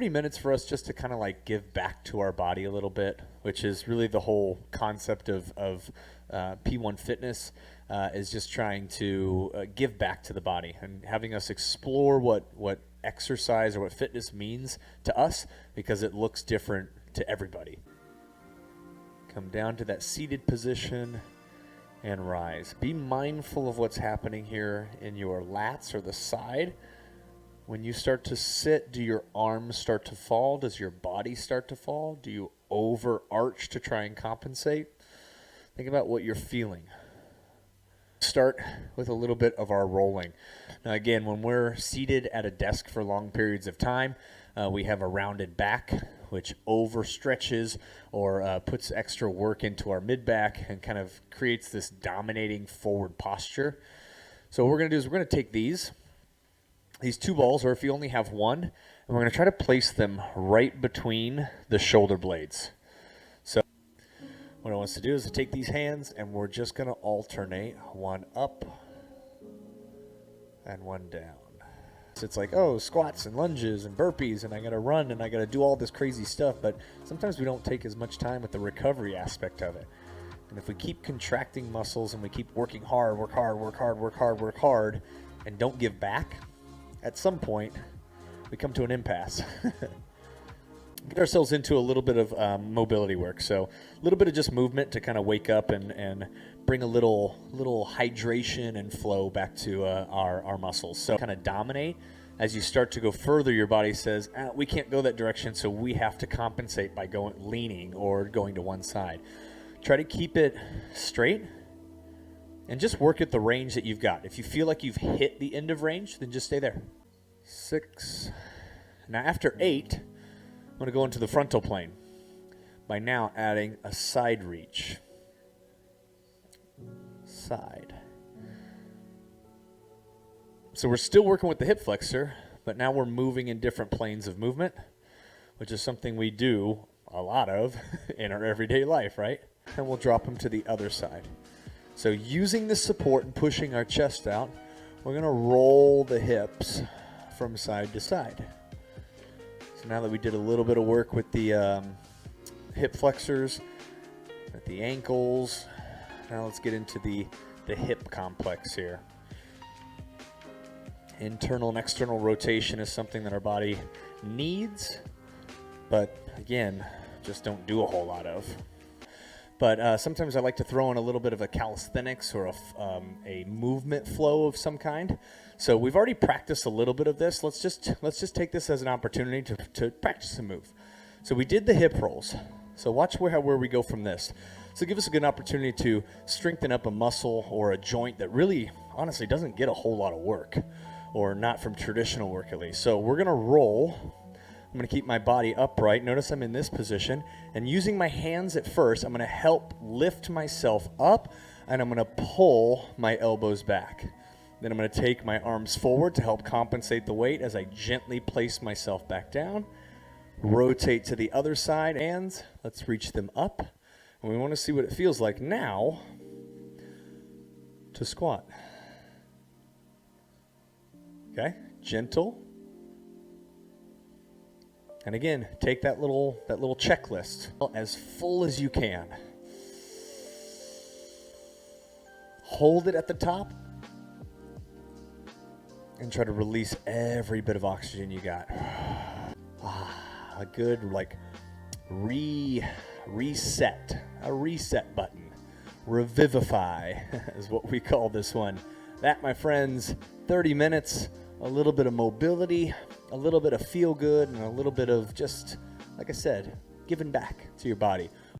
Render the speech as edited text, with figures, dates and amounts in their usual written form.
30 minutes for us just to kind of like give back to our body a little bit, which is really the whole concept of P1 Fitness, is just trying to give back to the body and having us explore what exercise or what fitness means to us, because it looks different to everybody. Come down to that seated position and rise. Be mindful of what's happening here in your lats or the side. When you start to sit, do your arms start to fall? Does your body start to fall? Do you overarch to try and compensate? Think about what you're feeling. Start with a little bit of our rolling. Now again, when we're seated at a desk for long periods of time, we have a rounded back, which overstretches or puts extra work into our mid-back and kind of creates this dominating forward posture. So what we're going to do is we're going to take these two balls, or if you only have one, and we're going to try to place them right between the shoulder blades. So what I want us to do is to take these hands, and we're just going to alternate one up and one down. So it's like, oh, squats and lunges and burpees, and I got to run, and I got to do all this crazy stuff, but sometimes we don't take as much time with the recovery aspect of it. And if we keep contracting muscles and we keep working hard, work hard, and don't give back, at some point, we come to an impasse. Get ourselves into a little bit of mobility work. So a little bit of just movement to kind of wake up and bring a little hydration and flow back to our muscles. So kind of dominate. As you start to go further, your body says, we can't go that direction, so we have to compensate by leaning or going to one side. Try to keep it straight and just work at the range that you've got. If you feel like you've hit the end of range, then just stay there. 6. Now after 8, I'm going to go into the frontal plane by now adding a side reach. Side. So we're still working with the hip flexor, but now we're moving in different planes of movement, which is something we do a lot of in our everyday life, right? And we'll drop them to the other side. So using the support and pushing our chest out, we're going to roll the hips from side to side. So now that we did a little bit of work with the hip flexors, at the ankles, now let's get into the hip complex here. Internal and external rotation is something that our body needs, but again, just don't do a whole lot of. But sometimes I like to throw in a little bit of a calisthenics or a movement flow of some kind. So we've already practiced a little bit of this. Let's just take this as an opportunity to practice a move. So we did the hip rolls. So watch where we go from this. So give us a good opportunity to strengthen up a muscle or a joint that really, honestly, doesn't get a whole lot of work, or not from traditional work at least. So we're gonna roll. I'm going to keep my body upright. Notice I'm in this position. And using my hands at first, I'm going to help lift myself up, and I'm going to pull my elbows back. Then I'm going to take my arms forward to help compensate the weight as I gently place myself back down. Rotate to the other side. Hands, let's reach them up. And we want to see what it feels like now to squat. Okay, gentle. And again, take that little checklist as full as you can. Hold it at the top and try to release every bit of oxygen you got. A good reset, a reset button. Revivify is what we call this one. That, my friends, 30 minutes, a little bit of mobility, a little bit of feel good, and a little bit of just, like I said, giving back to your body.